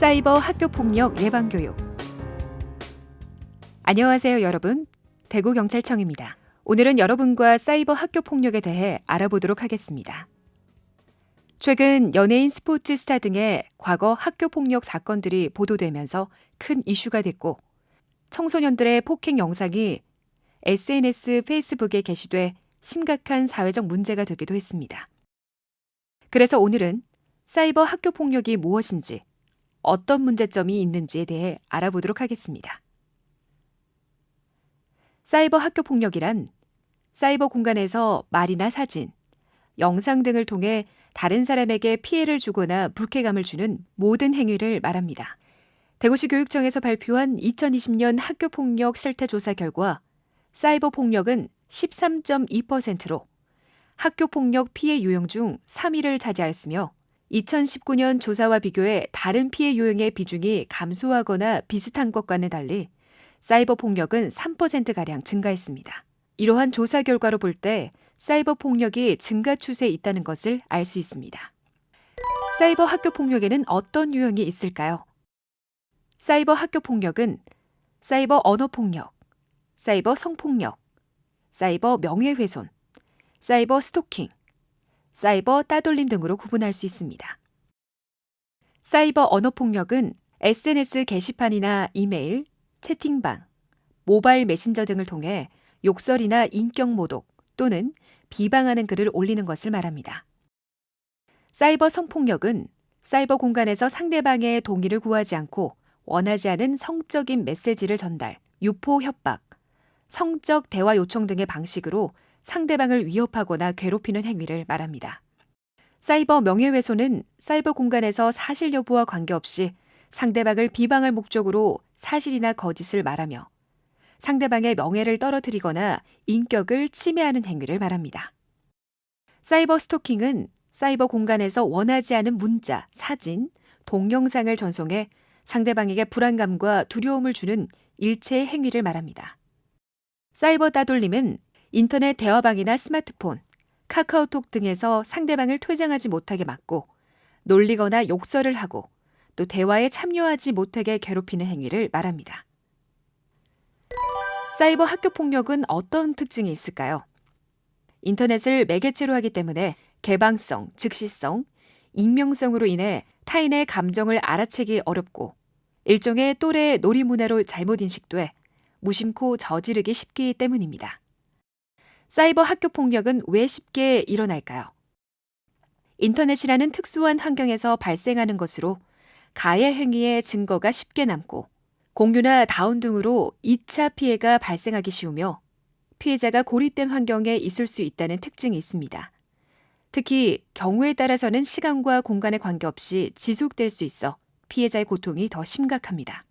사이버 학교폭력 예방교육. 안녕하세요, 여러분. 대구경찰청입니다. 오늘은 여러분과 사이버 학교폭력에 대해 알아보도록 하겠습니다. 최근 연예인, 스포츠 스타 등의 과거 학교폭력 사건들이 보도되면서 큰 이슈가 됐고, 청소년들의 폭행 영상이 SNS, 페이스북에 게시돼 심각한 사회적 문제가 되기도 했습니다. 그래서 오늘은 사이버 학교폭력이 무엇인지, 어떤 문제점이 있는지에 대해 알아보도록 하겠습니다. 사이버 학교폭력이란 사이버 공간에서 말이나 사진, 영상 등을 통해 다른 사람에게 피해를 주거나 불쾌감을 주는 모든 행위를 말합니다. 대구시 교육청에서 발표한 2020년 학교폭력 실태조사 결과 사이버 폭력은 13.2%로 학교폭력 피해 유형 중 3위를 차지하였으며 2019년 조사와 비교해 다른 피해 유형의 비중이 감소하거나 비슷한 것과는 달리 사이버 폭력은 3%가량 증가했습니다. 이러한 조사 결과로 볼 때 사이버 폭력이 증가 추세에 있다는 것을 알 수 있습니다. 사이버 학교 폭력에는 어떤 유형이 있을까요? 사이버 학교 폭력은 사이버 언어 폭력, 사이버 성폭력, 사이버 명예훼손, 사이버 스토킹, 사이버 따돌림 등으로 구분할 수 있습니다. 사이버 언어 폭력은 SNS 게시판이나 이메일, 채팅방, 모바일 메신저 등을 통해 욕설이나 인격 모독 또는 비방하는 글을 올리는 것을 말합니다. 사이버 성폭력은 사이버 공간에서 상대방의 동의를 구하지 않고 원하지 않은 성적인 메시지를 전달, 유포 협박, 성적 대화 요청 등의 방식으로 상대방을 위협하거나 괴롭히는 행위를 말합니다. 사이버 명예훼손은 사이버 공간에서 사실 여부와 관계없이 상대방을 비방할 목적으로 사실이나 거짓을 말하며 상대방의 명예를 떨어뜨리거나 인격을 침해하는 행위를 말합니다. 사이버 스토킹은 사이버 공간에서 원하지 않은 문자, 사진, 동영상을 전송해 상대방에게 불안감과 두려움을 주는 일체의 행위를 말합니다. 사이버 따돌림은 인터넷 대화방이나 스마트폰, 카카오톡 등에서 상대방을 퇴장하지 못하게 막고 놀리거나 욕설을 하고 또 대화에 참여하지 못하게 괴롭히는 행위를 말합니다. 사이버 학교폭력은 어떤 특징이 있을까요? 인터넷을 매개체로 하기 때문에 개방성, 즉시성, 익명성으로 인해 타인의 감정을 알아채기 어렵고 일종의 또래 놀이문화로 잘못 인식돼 무심코 저지르기 쉽기 때문입니다. 사이버 학교폭력은 왜 쉽게 일어날까요? 인터넷이라는 특수한 환경에서 발생하는 것으로 가해 행위의 증거가 쉽게 남고 공유나 다운 등으로 2차 피해가 발생하기 쉬우며 피해자가 고립된 환경에 있을 수 있다는 특징이 있습니다. 특히 경우에 따라서는 시간과 공간에 관계없이 지속될 수 있어 피해자의 고통이 더 심각합니다.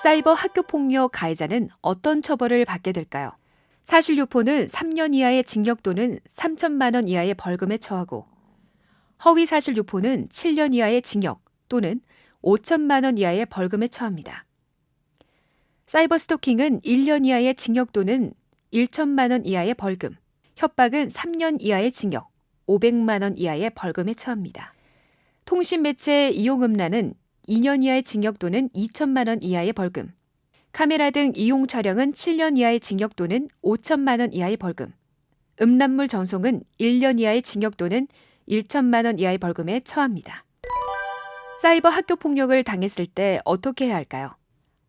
사이버 학교폭력 가해자는 어떤 처벌을 받게 될까요? 사실 유포는 3년 이하의 징역 또는 3천만 원 이하의 벌금에 처하고 허위 사실 유포는 7년 이하의 징역 또는 5천만 원 이하의 벌금에 처합니다. 사이버 스토킹은 1년 이하의 징역 또는 1천만 원 이하의 벌금, 협박은 3년 이하의 징역, 500만 원 이하의 벌금에 처합니다. 통신매체 이용음란은 2년 이하의 징역 또는 2천만 원 이하의 벌금, 카메라 등 이용 촬영은 7년 이하의 징역 또는 5천만 원 이하의 벌금, 음란물 전송은 1년 이하의 징역 또는 1천만 원 이하의 벌금에 처합니다. 사이버 학교폭력을 당했을 때 어떻게 해야 할까요?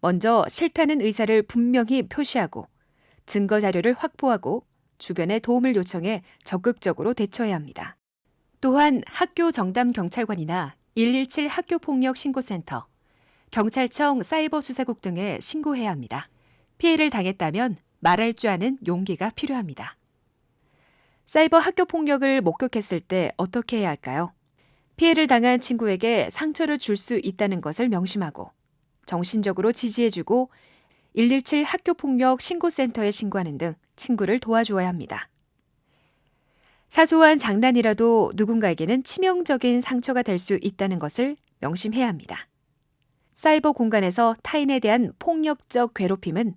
먼저 싫다는 의사를 분명히 표시하고 증거 자료를 확보하고 주변에 도움을 요청해 적극적으로 대처해야 합니다. 또한 학교 정담 경찰관이나 117 학교폭력 신고센터, 경찰청 사이버수사국 등에 신고해야 합니다. 피해를 당했다면 말할 줄 아는 용기가 필요합니다. 사이버 학교폭력을 목격했을 때 어떻게 해야 할까요? 피해를 당한 친구에게 상처를 줄 수 있다는 것을 명심하고 정신적으로 지지해주고 117 학교폭력 신고센터에 신고하는 등 친구를 도와주어야 합니다. 사소한 장난이라도 누군가에게는 치명적인 상처가 될 수 있다는 것을 명심해야 합니다. 사이버 공간에서 타인에 대한 폭력적 괴롭힘은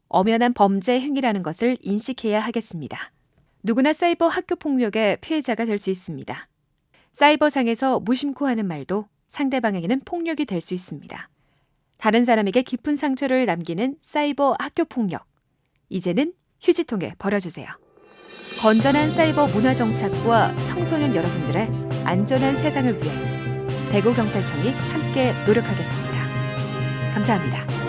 엄연한 범죄 행위라는 것을 인식해야 하겠습니다. 누구나 사이버 학교폭력의 피해자가 될 수 있습니다. 사이버상에서 무심코 하는 말도 상대방에게는 폭력이 될 수 있습니다. 다른 사람에게 깊은 상처를 남기는 사이버 학교 폭력. 이제는 휴지통에 버려주세요. 건전한 사이버 문화 정착과 청소년 여러분들의 안전한 세상을 위해 대구경찰청이 함께 노력하겠습니다. 감사합니다.